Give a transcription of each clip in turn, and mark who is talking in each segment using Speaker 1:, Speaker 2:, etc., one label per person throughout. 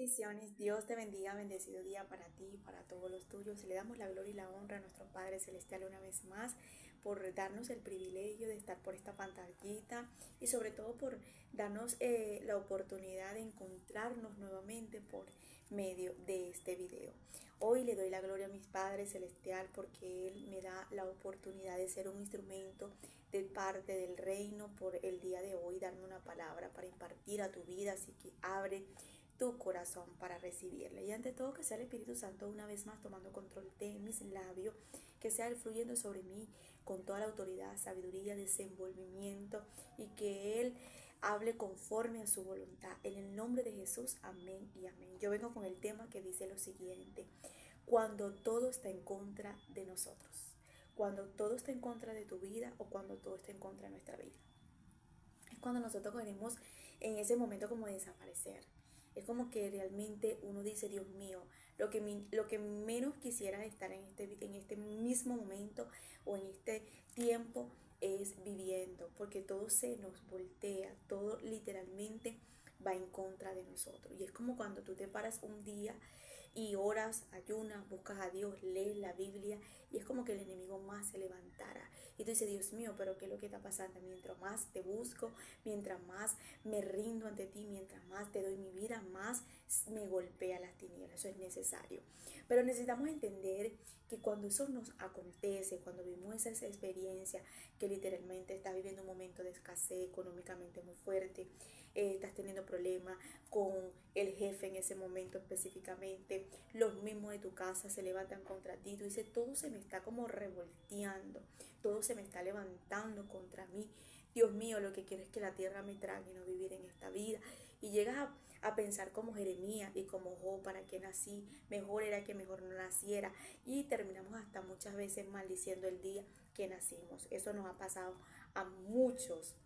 Speaker 1: Bendiciones, Dios te bendiga, bendecido día para ti y para todos los tuyos. Le damos la gloria y la honra a nuestro Padre Celestial una vez más por darnos el privilegio de estar por esta pantallita y sobre todo por darnos la oportunidad de encontrarnos nuevamente por medio de este video. Hoy le doy la gloria a mi Padre Celestial porque Él me da la oportunidad de ser un instrumento de parte del reino por el día de hoy, darme una palabra para impartir a tu vida, así que abre tu corazón para recibirle. Y ante todo que sea el Espíritu Santo una vez más tomando control de mis labios, que sea Él fluyendo sobre mí con toda la autoridad, sabiduría, desenvolvimiento y que Él hable conforme a su voluntad. En el nombre de Jesús, amén y amén. Yo vengo con el tema que dice lo siguiente: cuando todo está en contra de nosotros, cuando todo está en contra de tu vida o cuando todo está en contra de nuestra vida. Es cuando nosotros queremos en ese momento como desaparecer. Es como que realmente uno dice, Dios mío, lo que menos quisiera estar en este mismo momento o en este tiempo es viviendo, porque todo se nos voltea, todo literalmente va en contra de nosotros. Y es como cuando tú te paras un día y oras, ayunas, buscas a Dios, lees la Biblia y es como que el enemigo más se levantara. Y tú dices, Dios mío, pero ¿qué es lo que está pasando? Mientras más te busco, mientras más me rindo ante ti, mientras más te doy mi vida, más me golpea las tinieblas. Eso es necesario. Pero necesitamos entender que cuando eso nos acontece, cuando vivimos esa experiencia, que literalmente estás viviendo un momento de escasez económicamente muy fuerte, estás teniendo problemas con el jefe en ese momento específicamente, los mismos de tu casa se levantan contra ti, tú dices, todo se me está como revolteando, todo se me está levantando contra mí. Dios mío, lo que quiero es que la tierra me trague y no vivir en esta vida. Y llegas a pensar como Jeremías y como Job, ¿para qué nací? Mejor era que mejor no naciera. Y terminamos hasta muchas veces maldiciendo el día que nacimos. Eso nos ha pasado a muchos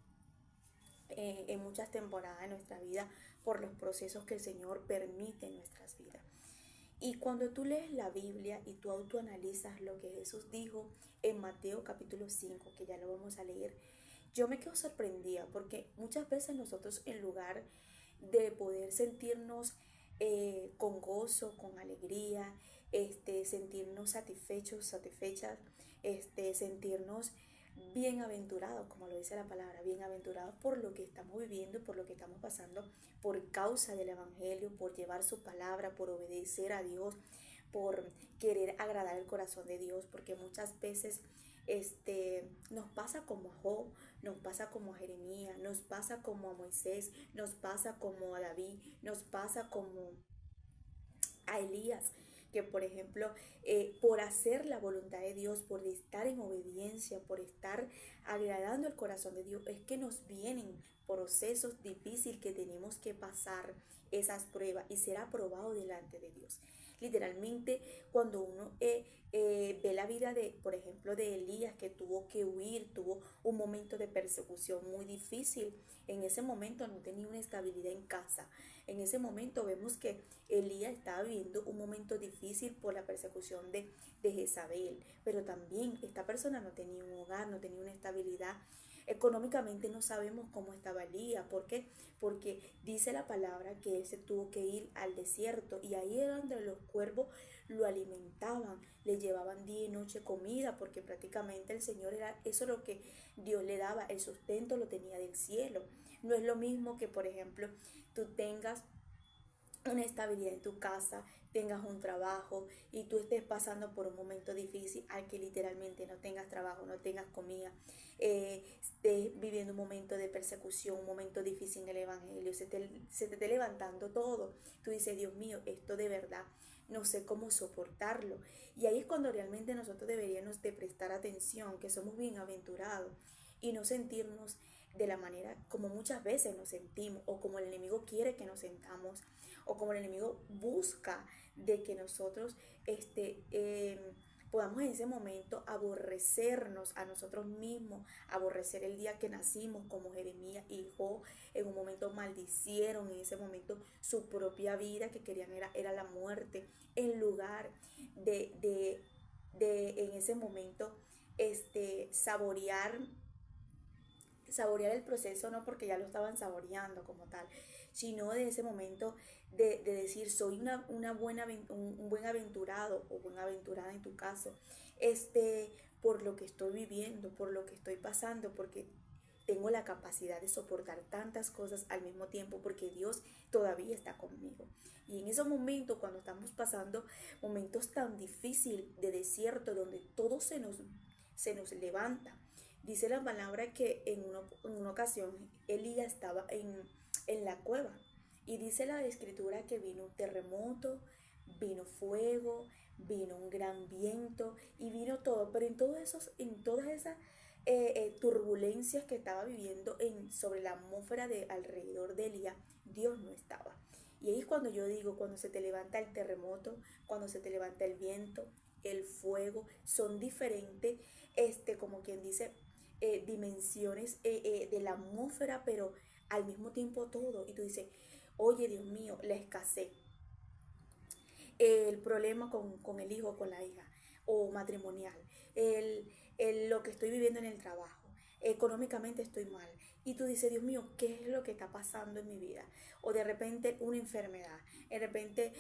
Speaker 1: en muchas temporadas de nuestra vida por los procesos que el Señor permite en nuestras vidas. Y cuando tú lees la Biblia y tú autoanalizas lo que Jesús dijo en Mateo capítulo 5, que ya lo vamos a leer, yo me quedo sorprendida porque muchas veces nosotros, en lugar de poder sentirnos con gozo, con alegría, sentirnos satisfechos, satisfechas, sentirnos bienaventurados, como lo dice la palabra, bienaventurados por lo que estamos viviendo, por lo que estamos pasando, por causa del Evangelio, por llevar su palabra, por obedecer a Dios, por querer agradar el corazón de Dios, porque muchas veces nos pasa como a Job, nos pasa como a Jeremías, nos pasa como a Moisés, nos pasa como a David, nos pasa como a Elías, que por ejemplo, por hacer la voluntad de Dios, por estar en obediencia, por estar agradando el corazón de Dios, es que nos vienen procesos difíciles que tenemos que pasar esas pruebas y ser aprobado delante de Dios. Literalmente, cuando uno ve la vida de, por ejemplo, de Elías, que tuvo que huir, tuvo un momento de persecución muy difícil. En ese momento no tenía una estabilidad en casa. En ese momento vemos que Elías estaba viviendo un momento difícil por la persecución de Jezabel, pero también esta persona no tenía un hogar, no tenía una estabilidad. Económicamente no sabemos cómo estaba Elías. ¿Por qué? Porque dice la palabra que él se tuvo que ir al desierto y ahí era donde los cuervos lo alimentaban, le llevaban día y noche comida, porque prácticamente el Señor era eso lo que Dios le daba, el sustento lo tenía del cielo. No es lo mismo que, por ejemplo, tú tengas una estabilidad en tu casa, tengas un trabajo y tú estés pasando por un momento difícil al que literalmente no tengas trabajo, no tengas comida, estés viviendo un momento de persecución, un momento difícil en el Evangelio, se te esté levantando todo. Tú dices, Dios mío, esto de verdad no sé cómo soportarlo. Y ahí es cuando realmente nosotros deberíamos de prestar atención, que somos bienaventurados y no sentirnos de la manera como muchas veces nos sentimos o como el enemigo quiere que nos sentamos o como el enemigo busca de que nosotros podamos en ese momento aborrecernos a nosotros mismos, aborrecer el día que nacimos, como Jeremías y Job en un momento maldicieron en ese momento su propia vida, que querían era la muerte, en lugar de en ese momento saborear saborear el proceso no porque ya lo estaban saboreando como tal, sino de ese momento de decir, soy un buen aventurado o buena aventurada en tu caso, por lo que estoy viviendo, por lo que estoy pasando, porque tengo la capacidad de soportar tantas cosas al mismo tiempo porque Dios todavía está conmigo. Y en esos momentos, cuando estamos pasando momentos tan difíciles de desierto, donde todo se nos levanta, dice la palabra que en una ocasión Elías estaba en la cueva y dice la escritura que vino un terremoto, vino fuego, vino un gran viento y vino todo, pero en todas esas turbulencias que estaba viviendo sobre la atmósfera de alrededor de Elías, Dios no estaba. Y ahí es cuando yo digo, cuando se te levanta el terremoto, cuando se te levanta el viento, el fuego, son diferentes, como quien dice, dimensiones de la atmósfera, pero al mismo tiempo todo. Y tú dices, oye Dios mío, la escasez, el problema con el hijo, con la hija, o matrimonial, lo que estoy viviendo en el trabajo, económicamente estoy mal. Y tú dices, Dios mío, ¿qué es lo que está pasando en mi vida? O de repente una enfermedad, de repente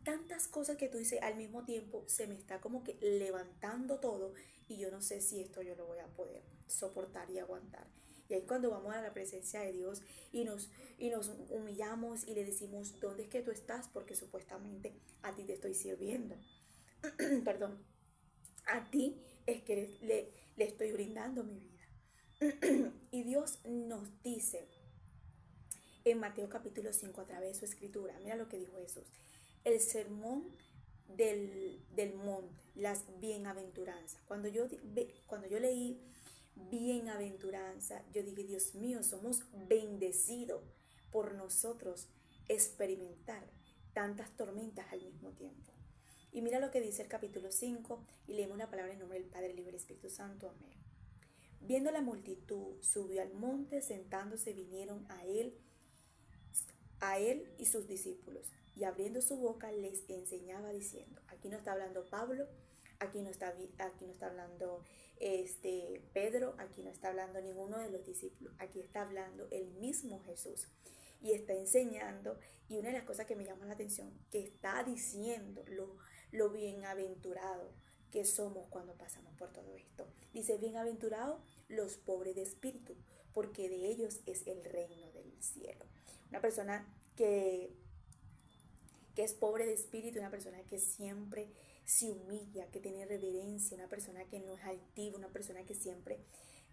Speaker 1: tantas cosas que tú dices al mismo tiempo, se me está como que levantando todo y yo no sé si esto yo lo voy a poder soportar y aguantar. Y ahí cuando vamos a la presencia de Dios y nos humillamos y le decimos, ¿dónde es que tú estás? Porque supuestamente a ti te estoy sirviendo. Perdón, a ti es que le estoy brindando mi vida. Y Dios nos dice en Mateo capítulo 5 a través de su escritura, mira lo que dijo Jesús, el sermón del monte, las bienaventuranzas. Cuando yo leí bienaventuranza, yo dije, Dios mío, somos bendecidos por nosotros experimentar tantas tormentas al mismo tiempo. Y mira lo que dice el capítulo 5 y leemos la palabra en nombre del Padre, el Hijo y el Espíritu Santo. Amén. Viendo la multitud, subió al monte, sentándose vinieron a él y sus discípulos, y abriendo su boca les enseñaba diciendo, aquí no está hablando Pablo, aquí no está hablando Pedro, aquí no está hablando ninguno de los discípulos, aquí está hablando el mismo Jesús y está enseñando. Y una de las cosas que me llama la atención, que está diciendo lo bienaventurado que somos cuando pasamos por todo esto. Dice, bienaventurados los pobres de espíritu, porque de ellos es el reino del cielo. Una persona que es pobre de espíritu, una persona que siempre se humilla, que tiene reverencia, una persona que no es altiva, una persona que siempre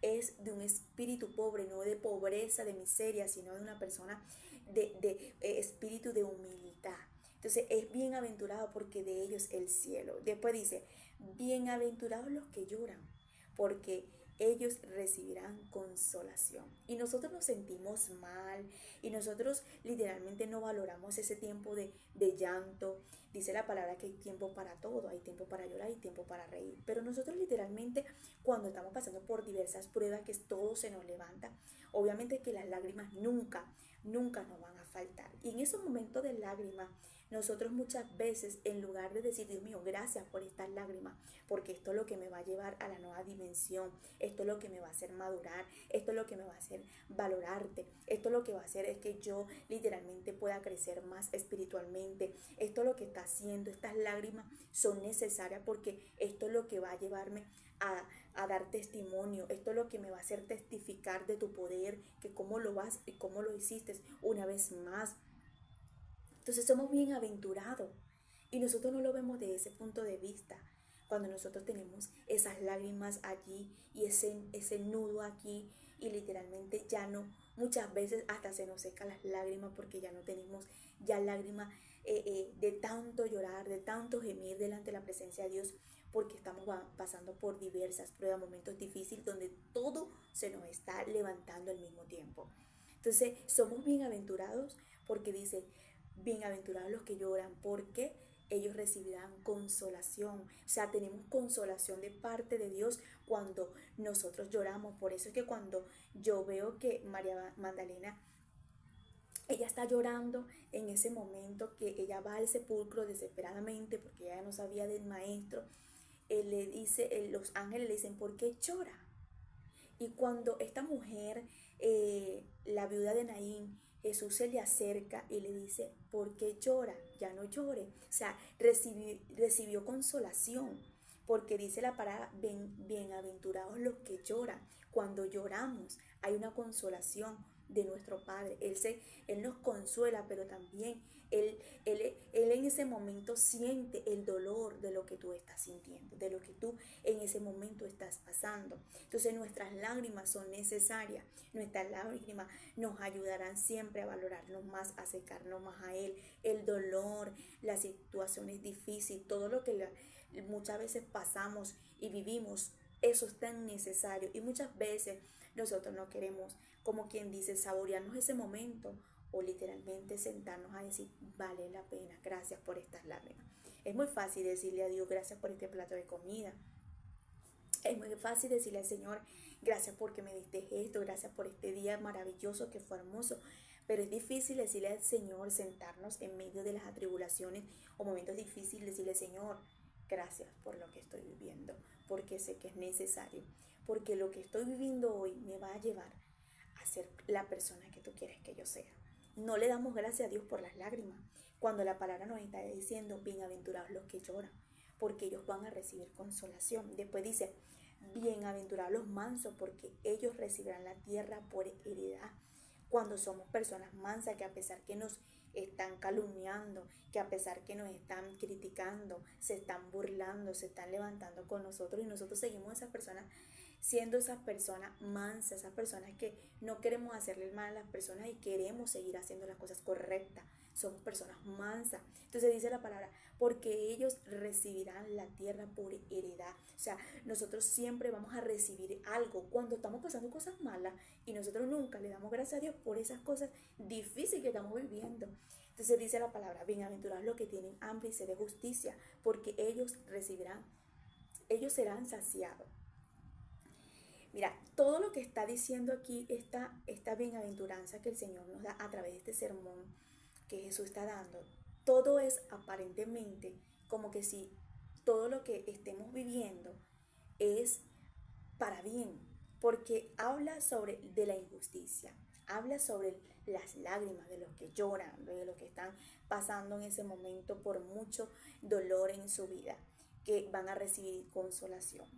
Speaker 1: es de un espíritu pobre, no de pobreza, de miseria, sino de una persona de espíritu de humildad. Entonces es bienaventurado porque de ellos el cielo. Después dice, bienaventurados los que lloran, porque ellos recibirán consolación. Y nosotros nos sentimos mal y nosotros literalmente no valoramos ese tiempo de llanto. Dice la palabra que hay tiempo para todo, hay tiempo para llorar y tiempo para reír. Pero nosotros literalmente cuando estamos pasando por diversas pruebas que todo se nos levanta, obviamente que las lágrimas nunca nos van a faltar. Y en esos momentos de lágrimas, nosotros muchas veces, en lugar de decir, Dios mío, gracias por estas lágrimas, porque esto es lo que me va a llevar a la nueva dimensión, esto es lo que me va a hacer madurar, esto es lo que me va a hacer valorarte, esto es lo que va a hacer es que yo literalmente pueda crecer más espiritualmente, esto es lo que está haciendo, estas lágrimas son necesarias porque esto es lo que va a llevarme a dar testimonio, esto es lo que me va a hacer testificar de tu poder, que cómo lo vas y cómo lo hiciste una vez más. Entonces somos bienaventurados y nosotros no lo vemos de ese punto de vista. Cuando nosotros tenemos esas lágrimas allí y ese nudo aquí y literalmente ya no, muchas veces hasta se nos secan las lágrimas porque ya no tenemos ya lágrimas de tanto llorar, de tanto gemir delante de la presencia de Dios, porque estamos pasando por diversas pruebas, momentos difíciles donde todo se nos está levantando al mismo tiempo. Entonces somos bienaventurados porque dice, bienaventurados los que lloran, porque ellos recibirán consolación. O sea, tenemos consolación de parte de Dios cuando nosotros lloramos. Por eso es que cuando yo veo que María Magdalena, ella está llorando en ese momento que ella va al sepulcro desesperadamente porque ella no sabía del maestro, él le dice, los ángeles le dicen, ¿por qué llora? Y cuando esta mujer, la viuda de Naín, Jesús se le acerca y le dice, ¿por qué llora? Ya no llore. O sea, recibió consolación, porque dice la palabra, bienaventurados los que lloran. Cuando lloramos hay una consolación de nuestro Padre. Él nos consuela, pero también él en ese momento siente el dolor de lo que tú estás sintiendo, de lo que tú en ese momento estás pasando. Entonces nuestras lágrimas son necesarias, nuestras lágrimas nos ayudarán siempre a valorarnos más, a acercarnos más a Él. El dolor, las situaciones difíciles, todo lo que muchas veces pasamos y vivimos, eso es tan necesario. Y muchas veces nosotros no queremos, como quien dice, saborearnos ese momento o literalmente sentarnos a decir, vale la pena, gracias por estas lágrimas. Es muy fácil decirle a Dios, gracias por este plato de comida. Es muy fácil decirle al Señor, gracias porque me diste esto, gracias por este día maravilloso que fue hermoso. Pero es difícil decirle al Señor, sentarnos en medio de las atribulaciones o momentos difíciles, decirle, Señor, gracias por lo que estoy viviendo, porque sé que es necesario, porque lo que estoy viviendo hoy me va a llevar a ser la persona que tú quieres que yo sea. No le damos gracias a Dios por las lágrimas, cuando la palabra nos está diciendo, bienaventurados los que lloran, porque ellos van a recibir consolación. Después dice, bienaventurados los mansos, porque ellos recibirán la tierra por heredad. Cuando somos personas mansas, que a pesar que nos están calumniando, que a pesar que nos están criticando, se están burlando, se están levantando con nosotros y nosotros seguimos esas personas siendo esas personas mansas, esas personas que no queremos hacerle mal a las personas y queremos seguir haciendo las cosas correctas. Somos personas mansas. Entonces dice la palabra, porque ellos recibirán la tierra por heredad. O sea, nosotros siempre vamos a recibir algo cuando estamos pasando cosas malas y nosotros nunca le damos gracias a Dios por esas cosas difíciles que estamos viviendo. Entonces dice la palabra, bienaventurados los que tienen hambre y sed de justicia, porque ellos recibirán, ellos serán saciados. Mira, todo lo que está diciendo aquí, esta bienaventuranza que el Señor nos da a través de este sermón que Jesús está dando, todo es aparentemente como que si todo lo que estemos viviendo es para bien, porque habla sobre de la injusticia, habla sobre las lágrimas de los que lloran, de los que están pasando en ese momento por mucho dolor en su vida, que van a recibir consolación.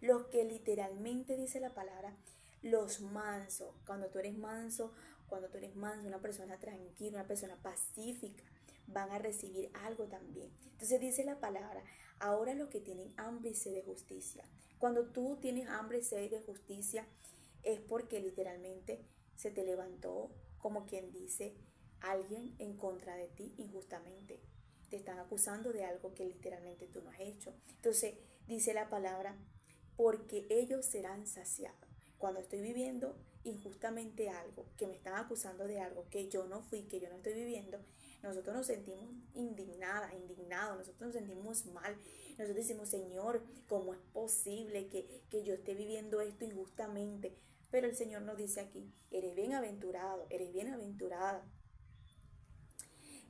Speaker 1: Los que literalmente dice la palabra, los mansos, cuando tú eres manso, una persona tranquila, una persona pacífica, van a recibir algo también. Entonces dice la palabra, ahora los que tienen hambre y sed de justicia. Cuando tú tienes hambre y sed de justicia, es porque literalmente se te levantó, como quien dice, alguien en contra de ti injustamente. Te están acusando de algo que literalmente tú no has hecho. Entonces dice la palabra, porque ellos serán saciados. Cuando estoy viviendo injustamente algo, que me están acusando de algo que yo no fui, que yo no estoy viviendo, nosotros nos sentimos indignados, nosotros nos sentimos mal. Nosotros decimos, Señor, ¿cómo es posible que yo esté viviendo esto injustamente? Pero el Señor nos dice aquí, eres bienaventurado, eres bienaventurada.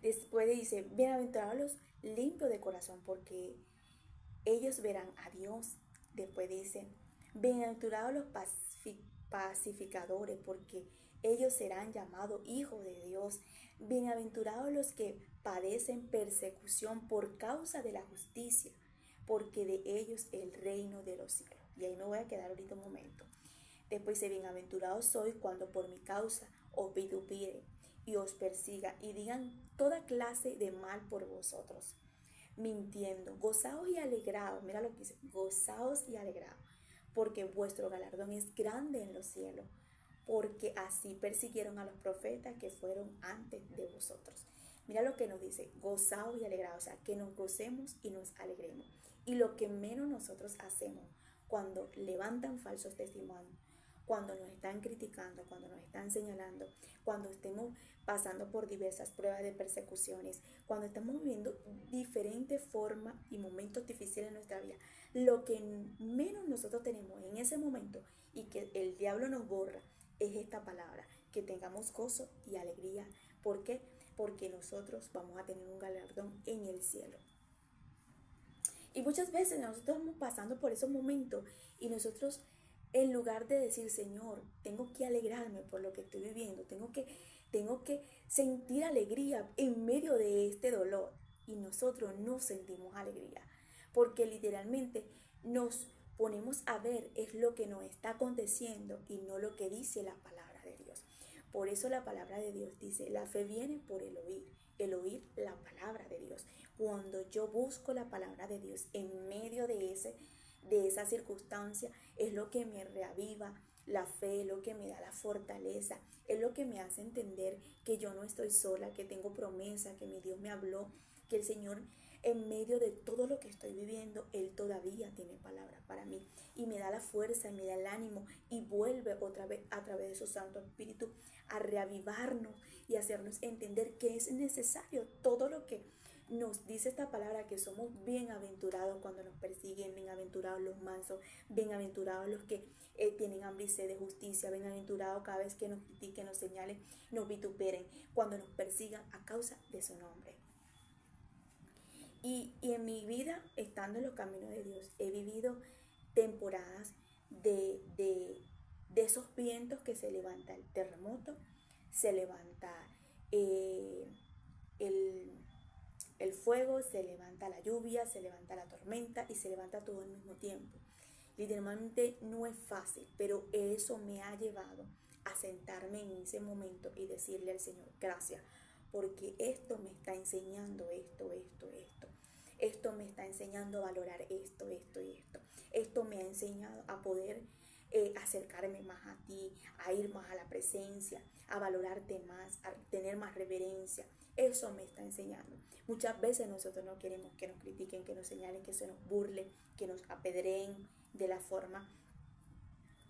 Speaker 1: Después dice, bienaventurados los limpios de corazón, porque ellos verán a Dios. Después dice, bienaventurados los pacificadores, porque ellos serán llamados hijos de Dios. Bienaventurados los que padecen persecución por causa de la justicia, porque de ellos el reino de los cielos. Y ahí me voy a quedar ahorita un momento. Después dice, bienaventurados sois cuando por mi causa os vitupieren y os persiga y digan toda clase de mal por vosotros, mintiendo. Gozaos y alegraos, mira lo que dice, gozaos y alegraos, porque vuestro galardón es grande en los cielos, porque así persiguieron a los profetas que fueron antes de vosotros. Mira lo que nos dice, gozaos y alegraos, o sea, que nos gocemos y nos alegremos. Y lo que menos nosotros hacemos cuando levantan falsos testimonios, cuando nos están criticando, cuando nos están señalando, cuando estemos pasando por diversas pruebas de persecuciones, cuando estamos viviendo diferentes formas y momentos difíciles en nuestra vida, lo que menos nosotros tenemos en ese momento y que el diablo nos borra es esta palabra, que tengamos gozo y alegría. ¿Por qué? Porque nosotros vamos a tener un galardón en el cielo. Y muchas veces nosotros estamos pasando por esos momentos y nosotros En lugar de decir, Señor, tengo que alegrarme por lo que estoy viviendo, tengo que sentir alegría en medio de este dolor. Y nosotros no sentimos alegría, porque literalmente nos ponemos a ver es lo que nos está aconteciendo y no lo que dice la palabra de Dios. Por eso la palabra de Dios dice, la fe viene por el oír la palabra de Dios. Cuando yo busco la palabra de Dios en medio de esa circunstancia, es lo que me reaviva la fe, es lo que me da la fortaleza, es lo que me hace entender que yo no estoy sola, que tengo promesa, que mi Dios me habló, que el Señor en medio de todo lo que estoy viviendo, Él todavía tiene palabra para mí y me da la fuerza y me da el ánimo y vuelve otra vez a través de su Santo Espíritu a reavivarnos y hacernos entender que es necesario todo lo que nos dice esta palabra, que somos bienaventurados cuando nos persiguen, bienaventurados los mansos, bienaventurados los que tienen hambre y sed de justicia, bienaventurados cada vez que nos critiquen, nos señalen, nos vituperen, cuando nos persigan a causa de su nombre. Y en mi vida, estando en los caminos de Dios, he vivido temporadas de esos vientos que se levanta el terremoto, se levanta eh, el, el fuego, se levanta la lluvia, se levanta la tormenta y se levanta todo al mismo tiempo. Literalmente no es fácil, pero eso me ha llevado a sentarme en ese momento y decirle al Señor, gracias, porque esto me está enseñando esto. Esto me está enseñando a valorar esto y esto. Esto me ha enseñado a poder acercarme más a ti, a ir más a la presencia, a valorarte más, a tener más reverencia. Eso me está enseñando. Muchas veces nosotros no queremos que nos critiquen, que nos señalen, que se nos burlen, que nos apedreen de la forma,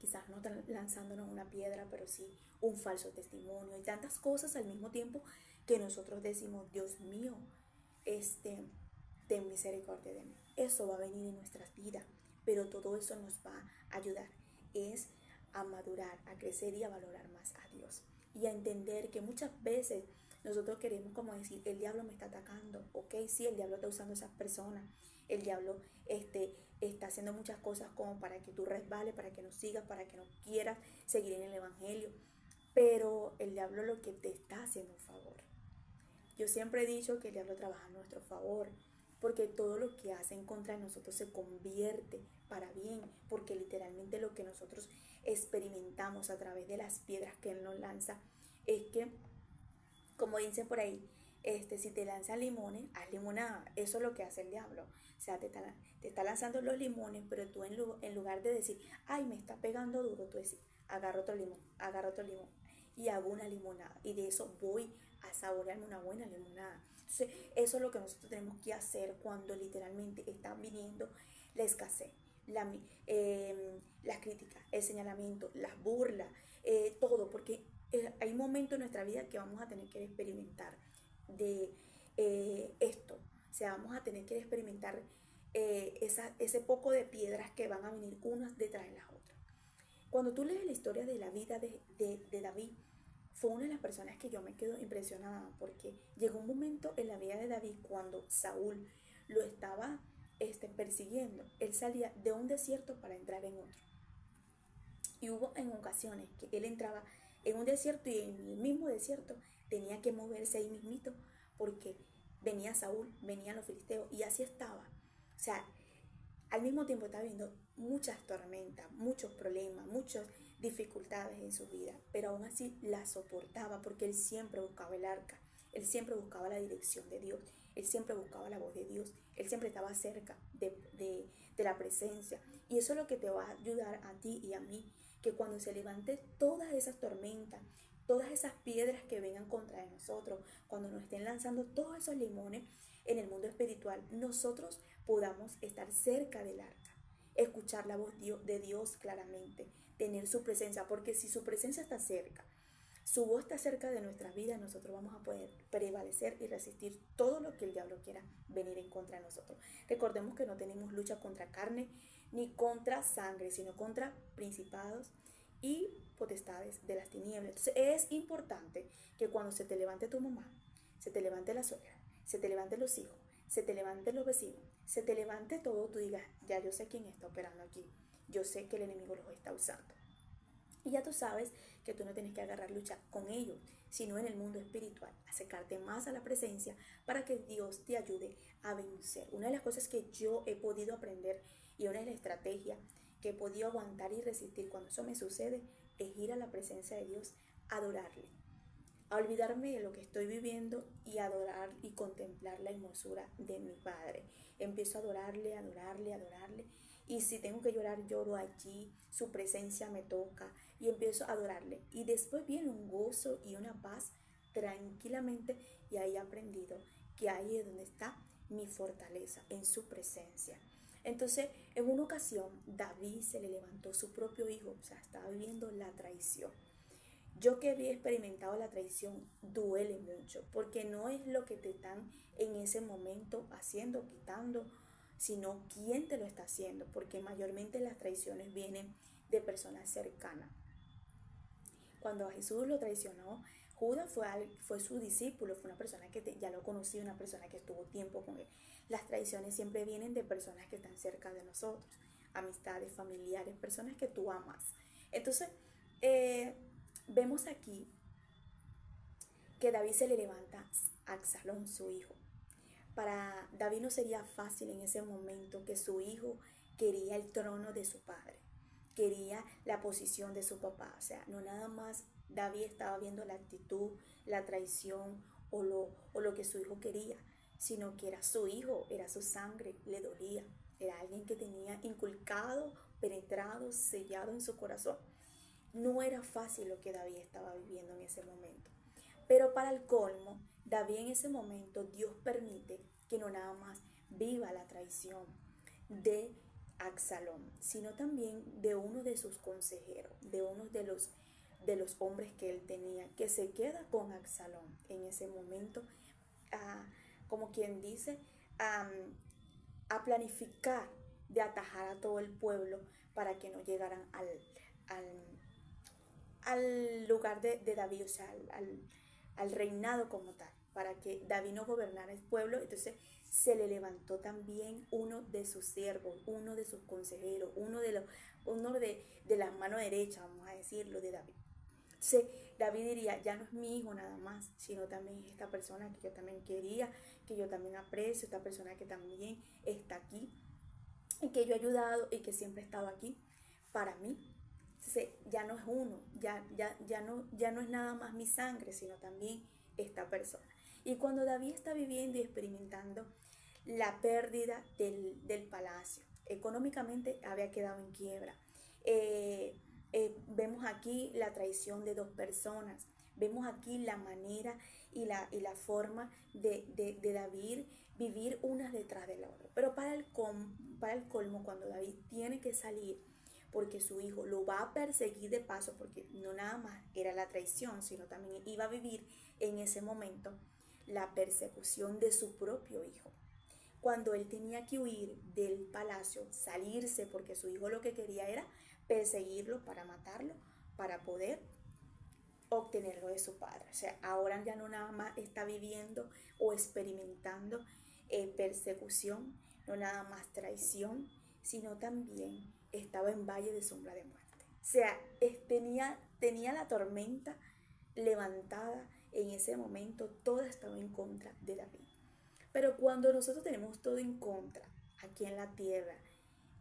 Speaker 1: quizás no lanzándonos una piedra, pero sí un falso testimonio y tantas cosas al mismo tiempo que nosotros decimos, Dios mío, ten misericordia de mí. Eso va a venir en nuestras vidas, pero todo eso nos va a ayudar es a madurar, a crecer y a valorar más a Dios y a entender que muchas veces nosotros queremos como decir, el diablo me está atacando, ok, sí, el diablo está usando a esas personas, el diablo está haciendo muchas cosas como para que tú resbales, para que no sigas, para que no quieras seguir en el evangelio, pero el diablo lo que te está haciendo un favor. Yo siempre he dicho que el diablo trabaja a nuestro favor, porque todo lo que hace en contra de nosotros se convierte para bien, porque literalmente lo que nosotros experimentamos a través de las piedras que él nos lanza es que, como dicen por ahí, si te lanzan limones, haz limonada. Eso es lo que hace el diablo. O sea, te está lanzando los limones, pero tú en lugar de decir, ay, me está pegando duro, tú decís, agarro otro limón y hago una limonada. Y de eso voy a saborearme una buena limonada. Entonces, eso es lo que nosotros tenemos que hacer cuando literalmente están viniendo la escasez, las críticas, el señalamiento, las burlas, todo, porque hay momentos en nuestra vida que vamos a tener que experimentar de esto. O sea, vamos a tener que experimentar ese poco de piedras que van a venir unas detrás de las otras. Cuando tú lees la historia de la vida de David, fue una de las personas que yo me quedo impresionada porque llegó un momento en la vida de David cuando Saúl lo estaba persiguiendo. Él salía de un desierto para entrar en otro. Y hubo en ocasiones que él entraba en un desierto y en el mismo desierto tenía que moverse ahí mismito porque venía Saúl, venían los filisteos y así estaba. O sea, al mismo tiempo estaba viendo muchas tormentas, muchos problemas, muchas dificultades en su vida, pero aún así la soportaba porque él siempre buscaba el arca, él siempre buscaba la dirección de Dios, él siempre buscaba la voz de Dios, él siempre estaba cerca de la presencia. Y eso es lo que te va a ayudar a ti y a mí, que cuando se levante todas esas tormentas, todas esas piedras que vengan contra de nosotros, cuando nos estén lanzando todos esos limones en el mundo espiritual, nosotros podamos estar cerca del arca, escuchar la voz de Dios claramente, tener su presencia, porque si su presencia está cerca, su voz está cerca de nuestra vida, nosotros vamos a poder prevalecer y resistir todo lo que el diablo quiera venir en contra de nosotros. Recordemos que no tenemos lucha contra carne ni contra sangre, sino contra principados y potestades de las tinieblas. Entonces es importante que cuando se te levante tu mamá, se te levante la suegra, se te levanten los hijos, se te levanten los vecinos, se te levante todo, tú digas, ya yo sé quién está operando aquí. yo sé que el enemigo los está usando. Y ya tú sabes que tú no tienes que agarrar lucha con ellos, sino en el mundo espiritual, acercarte más a la presencia para que Dios te ayude a vencer. Una de las cosas que yo he podido aprender y una de las estrategias que he podido aguantar y resistir cuando eso me sucede es ir a la presencia de Dios, adorarle, a olvidarme de lo que estoy viviendo y adorar y contemplar la hermosura de mi Padre. Empiezo a adorarle, adorarle, adorarle. Y si tengo que llorar, lloro allí. Su presencia me toca y empiezo a adorarle. Y después viene un gozo y una paz tranquilamente. Y ahí he aprendido que ahí es donde está mi fortaleza, en su presencia. Entonces, en una ocasión, David se le levantó su propio hijo, o sea, estaba viviendo la traición. Yo que había experimentado la traición, duele mucho, porque no es lo que te están en ese momento haciendo, quitando, sino quién te lo está haciendo, porque mayormente las traiciones vienen de personas cercanas. Cuando a Jesús lo traicionó, Judas fue su discípulo, fue una persona que ya lo conocía, una persona que estuvo tiempo con él. Las traiciones siempre vienen de personas que están cerca de nosotros, amistades, familiares, personas que tú amas. Entonces, eh, vemos aquí que David se le levanta a Absalón, su hijo. Para David no sería fácil en ese momento que su hijo quería el trono de su padre, quería la posición de su papá. O sea, no nada más David estaba viendo la actitud, la traición o lo que su hijo quería, sino que era su hijo, era su sangre, le dolía. Era alguien que tenía inculcado, penetrado, sellado en su corazón. No era fácil lo que David estaba viviendo en ese momento. Pero para el colmo, David en ese momento, Dios permite que no nada más viva la traición de Absalón, sino también de uno de sus consejeros, de uno de los hombres que él tenía, que se queda con Absalón en ese momento, a, como quien dice, a, a planificar de atajar a todo el pueblo para que no llegaran al, al lugar de David, o sea, al reinado como tal, para que David no gobernara el pueblo. Entonces se le levantó también uno de sus siervos, uno de sus consejeros, uno de las manos derechas, vamos a decirlo, de David. Entonces David diría, ya no es mi hijo nada más, sino también es esta persona que yo también quería, que yo también aprecio, esta persona que también está aquí, y que yo he ayudado y que siempre ha estado aquí para mí. Entonces, ya no es uno, ya no es nada más mi sangre, sino también esta persona. Y cuando David está viviendo y experimentando la pérdida del palacio, económicamente había quedado en quiebra. Vemos aquí la traición de dos personas, vemos aquí la manera y la forma de David vivir unas detrás de la otra. Pero para el colmo, cuando David tiene que salir, porque su hijo lo va a perseguir de paso, porque no nada más era la traición, sino también iba a vivir en ese momento la persecución de su propio hijo. Cuando él tenía que huir del palacio, salirse, porque su hijo lo que quería era perseguirlo para matarlo, para poder obtenerlo de su padre. O sea, ahora ya no nada más está viviendo o experimentando persecución, no nada más traición, sino también estaba en valle de sombra de muerte. O sea, tenía la tormenta levantada en ese momento, toda estaba en contra de David. Pero cuando nosotros tenemos todo en contra, aquí en la tierra,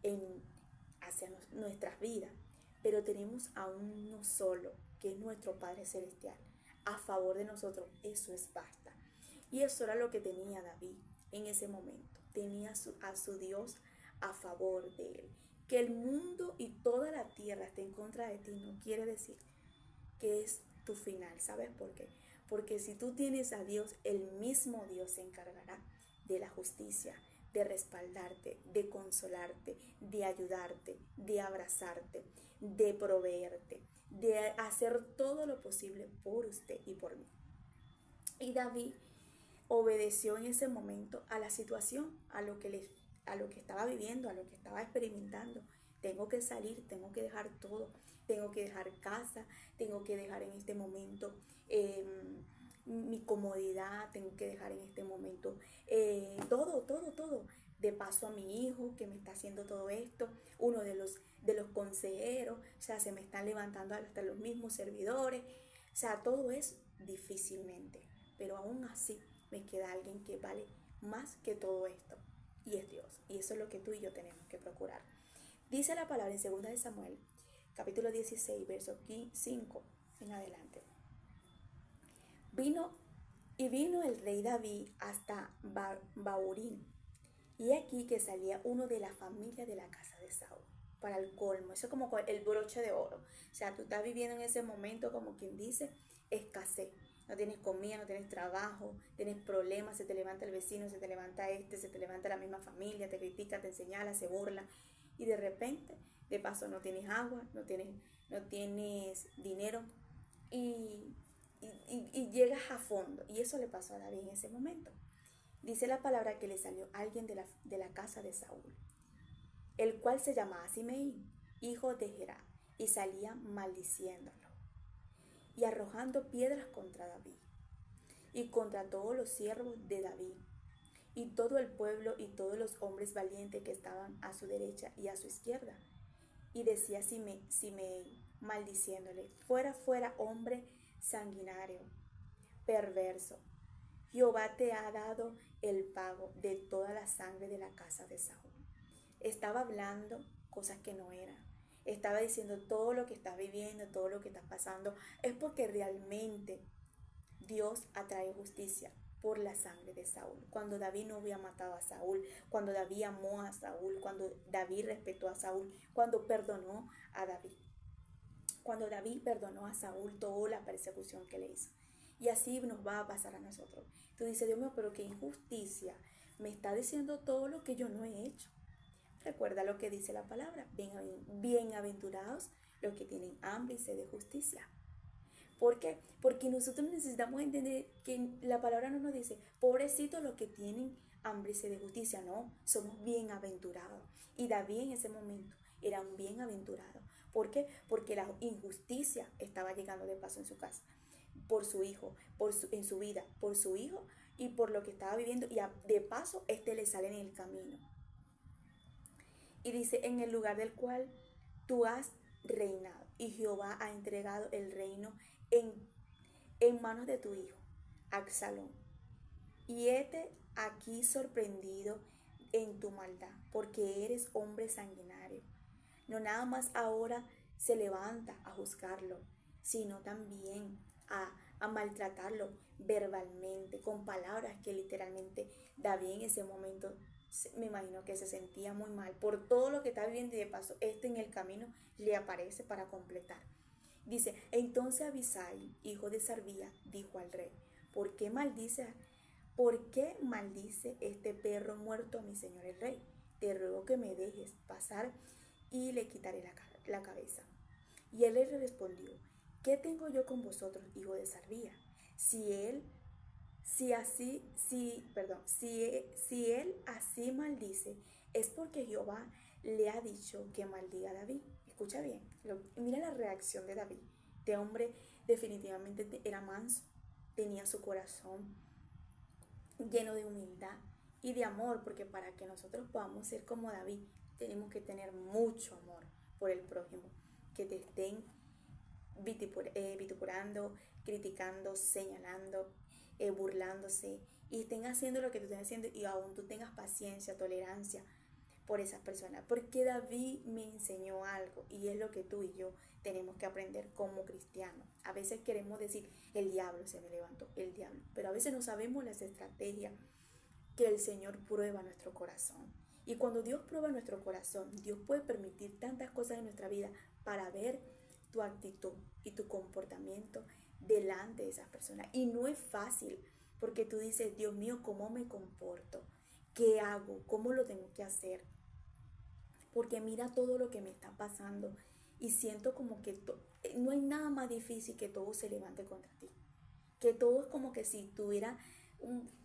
Speaker 1: en, hacia nuestras vidas, pero tenemos a uno solo, que es nuestro Padre Celestial, a favor de nosotros, eso es basta. Y eso era lo que tenía David en ese momento. Tenía a su Dios a favor de él. Que el mundo y toda la tierra esté en contra de ti no quiere decir que es tu final. ¿Sabes por qué? Porque si tú tienes a Dios, el mismo Dios se encargará de la justicia, de respaldarte, de consolarte, de ayudarte, de abrazarte, de proveerte, de hacer todo lo posible por usted y por mí. Y David obedeció en ese momento a la situación, a lo que estaba viviendo, a lo que estaba experimentando. Tengo que salir, tengo que dejar todo, tengo que dejar casa, tengo que dejar en este momento mi comodidad, tengo que dejar en este momento todo, todo, todo, de paso a mi hijo que me está haciendo todo esto, uno de los consejeros, o sea, se me están levantando hasta los mismos servidores, o sea, todo es difícilmente, pero aún así me queda alguien que vale más que todo esto, y es Dios, y eso es lo que tú y yo tenemos que procurar. Dice la palabra en 2 de Samuel, capítulo 16, verso 5 en adelante. Vino el rey David hasta Baurín, y aquí que salía uno de la familia de la casa de Saúl. Para el colmo, eso es como el broche de oro. O sea, tú estás viviendo en ese momento, como quien dice, escasez. No tienes comida, no tienes trabajo, tienes problemas, se te levanta el vecino, se te levanta se te levanta la misma familia, te critica, te señala, se burla. Y de repente, de paso, no tienes agua, no tienes dinero y, y llegas a fondo. Y eso le pasó a David en ese momento. Dice la palabra que le salió alguien de la casa de Saúl, el cual se llamaba Simeí, hijo de Gerá, y salía maldiciéndolo y arrojando piedras contra David y contra todos los siervos de David y todo el pueblo y todos los hombres valientes que estaban a su derecha y a su izquierda. Y decía Simeí, maldiciéndole: fuera, fuera, hombre sanguinario, perverso. Jehová te ha dado el pago de toda la sangre de la casa de Saúl. Estaba hablando cosas que no eran. Estaba diciendo todo lo que estás viviendo, todo lo que estás pasando, es porque realmente Dios atrae justicia por la sangre de Saúl. Cuando David no había matado a Saúl, cuando David amó a Saúl, cuando David respetó a Saúl, cuando perdonó a David. Cuando David perdonó a Saúl toda la persecución que le hizo. Y así nos va a pasar a nosotros. Tú dices: Dios mío, pero qué injusticia. Me está diciendo todo lo que yo no he hecho. Recuerda lo que dice la palabra: bienaventurados los que tienen hambre y sed de justicia. ¿Por qué? Porque nosotros necesitamos entender que la palabra no nos dice pobrecitos los que tienen hambre y sed de justicia. No, somos bienaventurados. Y David en ese momento era un bienaventurado. ¿Por qué? Porque la injusticia estaba llegando de paso en su casa, por su hijo, en su vida, por su hijo y por lo que estaba viviendo. Y de paso le sale en el camino. Y dice: en el lugar del cual tú has reinado, y Jehová ha entregado el reino en manos de tu hijo, Absalón. Y hete aquí sorprendido en tu maldad, porque eres hombre sanguinario. No nada más ahora se levanta a juzgarlo, sino también a maltratarlo verbalmente, con palabras que literalmente David en ese momento, me imagino que se sentía muy mal por todo lo que está viviendo, y de paso en el camino le aparece para completar. Dice: entonces Abisai, hijo de Sarbía, dijo al rey: ¿Por qué maldice este perro muerto a mi señor el rey? Te ruego que me dejes pasar y le quitaré la cabeza. Y él le respondió: ¿qué tengo yo con vosotros, hijo de Sarbía? Si él así maldice, es porque Jehová le ha dicho que maldiga a David. Escucha bien, mira la reacción de David. Este hombre definitivamente era manso, tenía su corazón lleno de humildad y de amor, porque para que nosotros podamos ser como David, tenemos que tener mucho amor por el prójimo. Que te estén vituperando, criticando, señalando, burlándose, y estén haciendo lo que tú estás haciendo, y aún tú tengas paciencia, tolerancia por esas personas. Porque David me enseñó algo, y es lo que tú y yo tenemos que aprender como cristianos. A veces queremos decir: el diablo se me levantó, el diablo, pero a veces no sabemos las estrategias que el Señor prueba nuestro corazón. Y cuando Dios prueba nuestro corazón, Dios puede permitir tantas cosas en nuestra vida para ver tu actitud y tu comportamiento delante de esas personas. Y no es fácil, porque tú dices: Dios mío, ¿cómo me comporto? ¿Qué hago? ¿Cómo lo tengo que hacer? Porque mira todo lo que me está pasando, y siento como que no hay nada más difícil que todo se levante contra ti. Que todo es como que si tuviera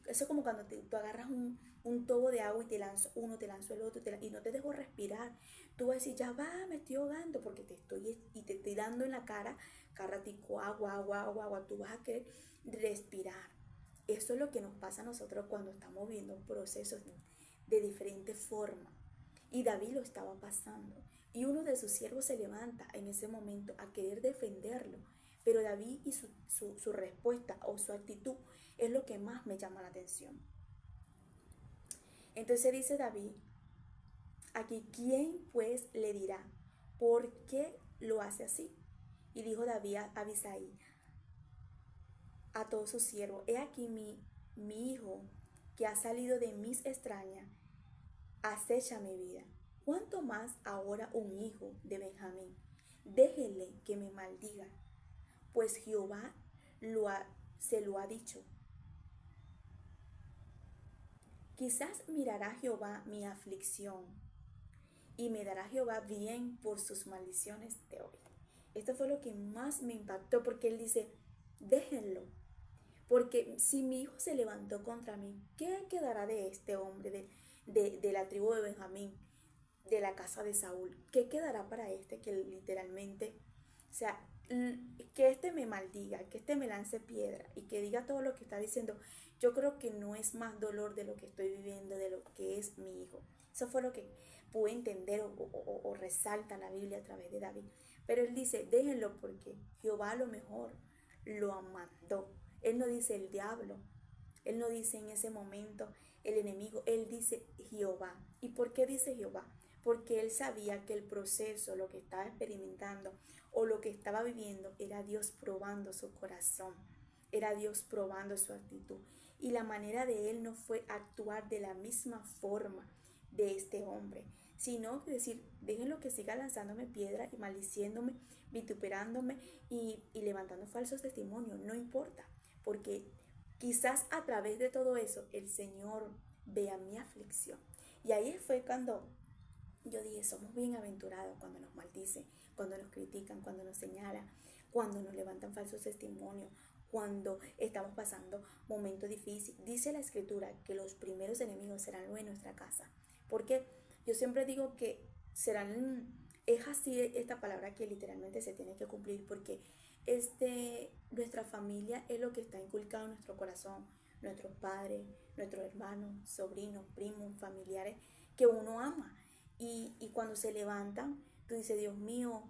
Speaker 1: eso es como cuando tú agarras un tobo de agua y te lanzo uno, te lanzo el otro, y no te dejo respirar. Tú vas a decir: ya va, me estoy ahogando, porque te estoy dando en la cara, cada ratico, agua, agua, agua, agua. Tú vas a querer respirar. Eso es lo que nos pasa a nosotros cuando estamos viendo procesos de diferente forma. Y David lo estaba pasando. Y uno de sus siervos se levanta en ese momento a querer defenderlo. Pero David y su respuesta o su actitud es lo que más me llama la atención. Entonces dice David, aquí, ¿quién pues le dirá por qué lo hace así? Y dijo David a Abisai, a todos sus siervos, he aquí mi hijo que ha salido de mis extrañas, acecha mi vida. ¿Cuánto más ahora un hijo de Benjamín? Déjenle que me maldiga, pues Jehová se lo ha dicho. Quizás mirará Jehová mi aflicción y me dará Jehová bien por sus maldiciones de hoy. Esto fue lo que más me impactó, porque él dice, déjenlo, porque si mi hijo se levantó contra mí, ¿qué quedará de este hombre, de la tribu de Benjamín, de la casa de Saúl? ¿Qué quedará para este que literalmente, o sea, que este me maldiga, que este me lance piedra y que diga todo lo que está diciendo? Yo creo que no es más dolor de lo que estoy viviendo, de lo que es mi hijo. Eso fue lo que pude entender o resalta la Biblia a través de David. Pero él dice, déjenlo porque Jehová a lo mejor lo mandó. Él no dice el diablo, él no dice en ese momento el enemigo, él dice Jehová. ¿Y por qué dice Jehová? Porque él sabía que el proceso, lo que estaba experimentando o lo que estaba viviendo, era Dios probando su corazón, era Dios probando su actitud. Y la manera de él no fue actuar de la misma forma de este hombre, sino decir, déjenlo que siga lanzándome piedra y maldiciéndome, vituperándome y levantando falsos testimonios, no importa, porque quizás a través de todo eso el Señor vea mi aflicción. Y ahí fue cuando yo dije, somos bienaventurados cuando nos maldicen, cuando nos critican, cuando nos señalan, cuando nos levantan falsos testimonios, cuando estamos pasando momentos difíciles. Dice la Escritura que los primeros enemigos serán los de nuestra casa. Porque yo siempre digo que es así esta palabra que literalmente se tiene que cumplir, porque nuestra familia es lo que está inculcado en nuestro corazón, nuestros padres, nuestros hermanos, sobrinos, primos, familiares que uno ama. Y cuando se levantan, tú dices, Dios mío,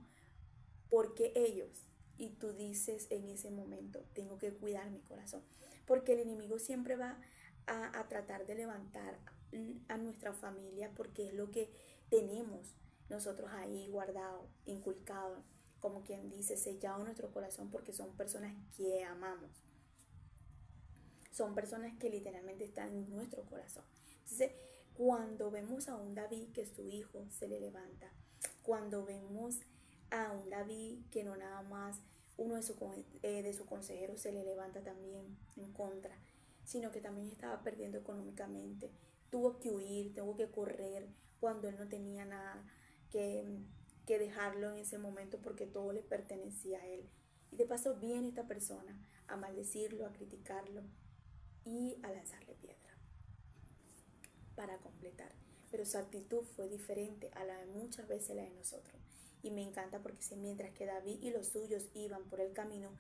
Speaker 1: ¿por qué ellos? Y tú dices en ese momento, tengo que cuidar mi corazón, porque el enemigo siempre va a tratar de levantar a nuestra familia, porque es lo que tenemos nosotros ahí guardado, inculcado, como quien dice, sellado en nuestro corazón, porque son personas que amamos, son personas que literalmente están en nuestro corazón. Entonces, cuando vemos a un David que su hijo se le levanta, cuando vemos a un David que no nada más uno de sus consejeros se le levanta también en contra, sino que también estaba perdiendo económicamente, tuvo que huir, tuvo que correr cuando él no tenía nada que, que dejarlo en ese momento, porque todo le pertenecía a él. Y de paso viene esta persona a maldecirlo, a criticarlo y a lanzarle piedra para completar. Pero su actitud fue diferente a la de muchas veces la de nosotros. Y me encanta porque mientras que David y los suyos iban por el camino,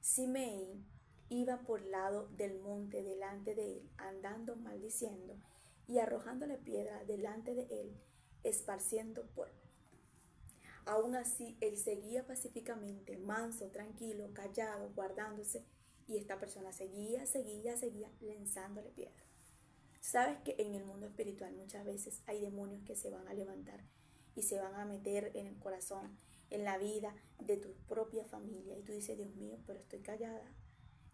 Speaker 1: Simei iba por el lado del monte delante de él, andando maldiciendo y arrojándole piedra delante de él, esparciendo polvo. Aún así, él seguía pacíficamente, manso, tranquilo, callado, guardándose, y esta persona seguía lanzándole piedra. Sabes que en el mundo espiritual muchas veces hay demonios que se van a levantar y se van a meter en el corazón, en la vida de tu propia familia. Y tú dices, Dios mío, pero estoy callada.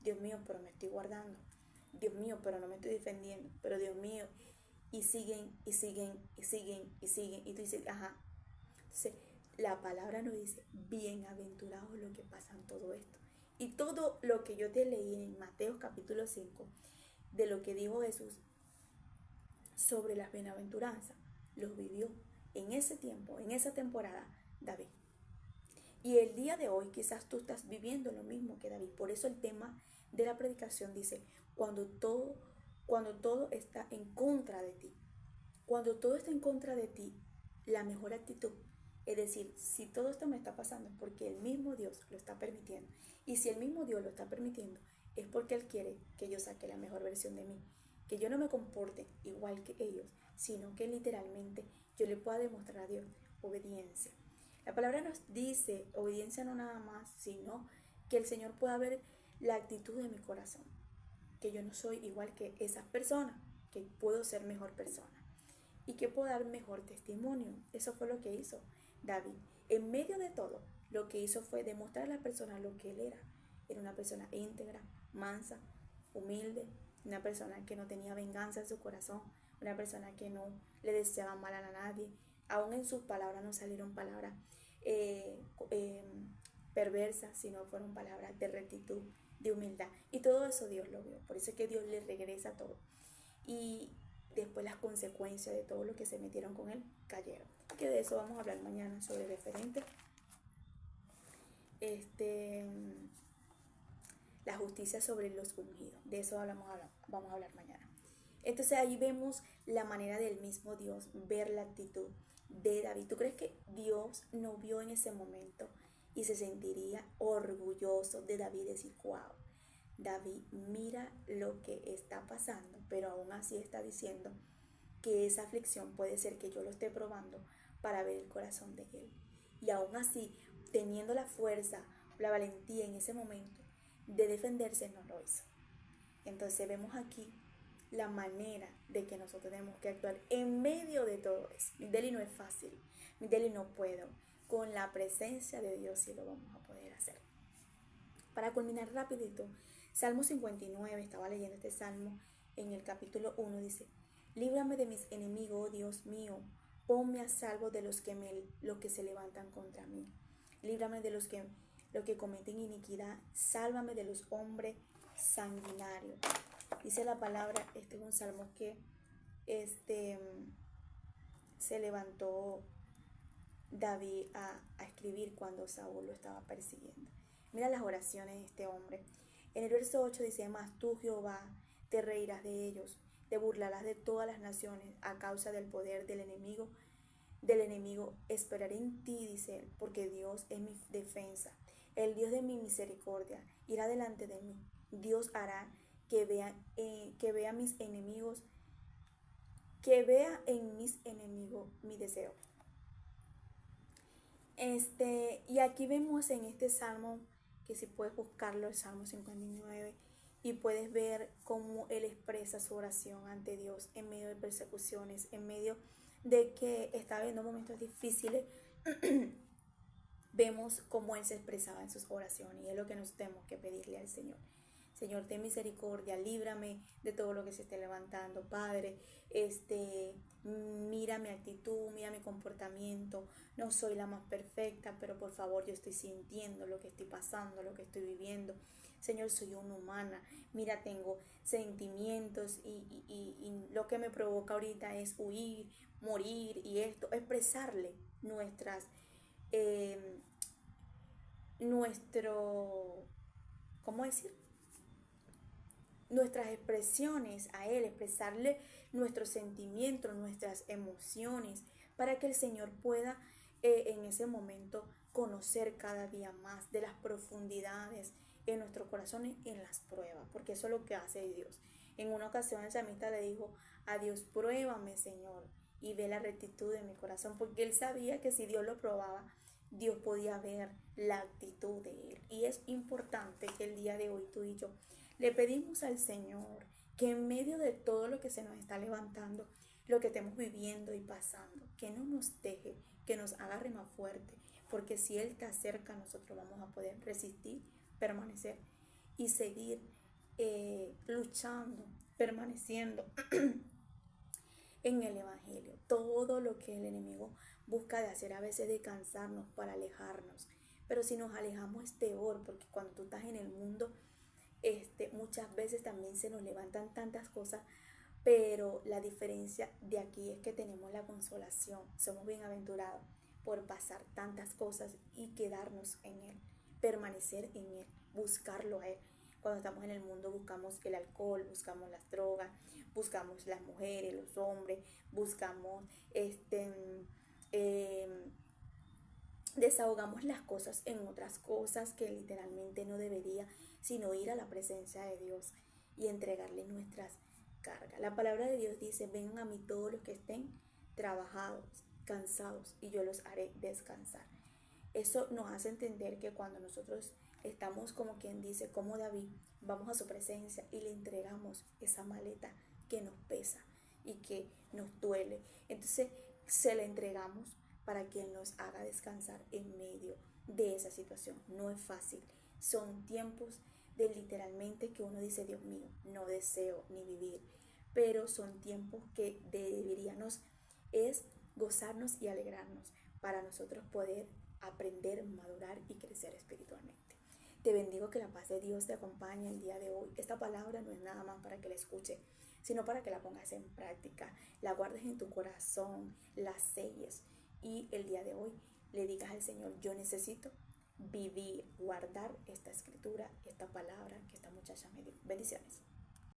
Speaker 1: Dios mío, pero me estoy guardando. Dios mío, pero no me estoy defendiendo. Pero Dios mío, y siguen. Y tú dices, ajá. Entonces, la palabra nos dice, bienaventurados los que pasan todo esto. Y todo lo que yo te leí en Mateo capítulo 5, de lo que dijo Jesús sobre las bienaventuranzas, los vivió en ese tiempo, en esa temporada, David. Y el día de hoy quizás tú estás viviendo lo mismo que David. Por eso el tema de la predicación dice, cuando todo está en contra de ti, cuando todo está en contra de ti, la mejor actitud es decir, si todo esto me está pasando es porque el mismo Dios lo está permitiendo. Y si el mismo Dios lo está permitiendo, es porque Él quiere que yo saque la mejor versión de mí. que yo no me comporte igual que ellos, sino que literalmente yo le pueda demostrar a Dios obediencia. La palabra nos dice, obediencia no nada más, sino que el Señor pueda ver la actitud de mi corazón, que yo no soy igual que esas personas, que puedo ser mejor persona y que puedo dar mejor testimonio. Eso fue lo que hizo David. En medio de todo, lo que hizo fue demostrar a las personas lo que él era. Era una persona íntegra, mansa, humilde, una persona que no tenía venganza en su corazón, una persona que no le deseaba mal a nadie. Aún en sus palabras no salieron palabras eh, eh, perversas, sino fueron palabras de rectitud, de humildad. Y todo eso Dios lo vio. Por eso es que Dios le regresa todo. Y después las consecuencias de todo lo que se metieron con él cayeron. Que de eso vamos a hablar mañana, sobre referente. La justicia sobre los ungidos. De eso vamos a hablar mañana. Entonces ahí vemos la manera del mismo Dios ver la actitud de David. ¿Tú crees que Dios no vio en ese momento y se sentiría orgulloso de David? Decir, wow, David, mira lo que está pasando, pero aún así está diciendo que esa aflicción puede ser que yo lo esté probando para ver el corazón de él. Y aún así, teniendo la fuerza, la valentía en ese momento de defenderse, no lo hizo. Entonces vemos aquí la manera de que nosotros tenemos que actuar en medio de todo eso. Mi deli no es fácil, mi deli no puedo. Con la presencia de Dios sí lo vamos a poder hacer. Para culminar rapidito, Salmo 59, estaba leyendo este salmo en el capítulo 1, dice: líbrame de mis enemigos, oh Dios mío, ponme a salvo de los que se levantan contra mí. Líbrame de los que cometen iniquidad, sálvame de los hombres sanguinarios. Dice la palabra, este es un salmo que se levantó David a escribir cuando Saúl lo estaba persiguiendo. Mira las oraciones de este hombre. En el verso 8 dice: mas tú, Jehová, te reirás de ellos, te burlarás de todas las naciones a causa del poder del enemigo. Esperaré en ti, dice él, porque Dios es mi defensa. El Dios de mi misericordia irá delante de mí. Dios hará que vea mis enemigos, que vea en mis enemigos mi deseo. Y aquí vemos en este salmo, que si puedes buscarlo, el Salmo 59, y puedes ver cómo él expresa su oración ante Dios en medio de persecuciones, en medio de que está viviendo momentos difíciles. Vemos cómo él se expresaba en sus oraciones, y es lo que nos tenemos que pedirle al Señor. Señor, ten misericordia, líbrame de todo lo que se esté levantando, Padre. Mira mi actitud, mira mi comportamiento. No soy la más perfecta, pero por favor, yo estoy sintiendo lo que estoy pasando, lo que estoy viviendo. Señor, soy una humana. Mira, tengo sentimientos y lo que me provoca ahorita es huir, morir y esto, expresarle ¿cómo decir? Nuestras expresiones a Él, expresarle nuestros sentimientos, nuestras emociones, para que el Señor pueda en ese momento conocer cada día más de las profundidades en nuestros corazones en las pruebas, porque eso es lo que hace Dios. En una ocasión el salmista le dijo a Dios: pruébame, Señor, y ve la rectitud de mi corazón, porque él sabía que si Dios lo probaba, Dios podía ver la actitud de él. Y es importante que el día de hoy tú y yo le pedimos al Señor que en medio de todo lo que se nos está levantando, lo que estemos viviendo y pasando, que no nos deje, que nos agarre más fuerte, porque si Él está cerca, nosotros vamos a poder resistir, permanecer y seguir luchando, permaneciendo en el Evangelio. Todo lo que el enemigo busca de hacer a veces de cansarnos para alejarnos, pero si nos alejamos es peor, porque cuando tú estás en el mundo, muchas veces también se nos levantan tantas cosas, pero la diferencia de aquí es que tenemos la consolación. Somos bienaventurados por pasar tantas cosas y quedarnos en Él, permanecer en Él, buscarlo a Él. Cuando estamos en el mundo buscamos el alcohol, buscamos las drogas, buscamos las mujeres, los hombres, buscamos desahogamos las cosas en otras cosas que literalmente no debería, sino ir a la presencia de Dios y entregarle nuestras carga. La palabra de Dios dice, vengan a mí todos los que estén trabajados, cansados, y yo los haré descansar. Eso nos hace entender que cuando nosotros estamos, como quien dice, como David, vamos a su presencia y le entregamos esa maleta que nos pesa y que nos duele. Entonces se la entregamos para que Él nos haga descansar en medio de esa situación. No es fácil. Son tiempos de literalmente que uno dice, Dios mío, no deseo ni vivir. Pero son tiempos que deberíamos es gozarnos y alegrarnos para nosotros poder aprender, madurar y crecer espiritualmente. Te bendigo, que la paz de Dios te acompañe el día de hoy. Esta palabra no es nada más para que la escuches, sino para que la pongas en práctica, la guardes en tu corazón, la selles y el día de hoy le digas al Señor, yo necesito vivir, guardar esta escritura, esta palabra que esta muchacha me dio. Bendiciones.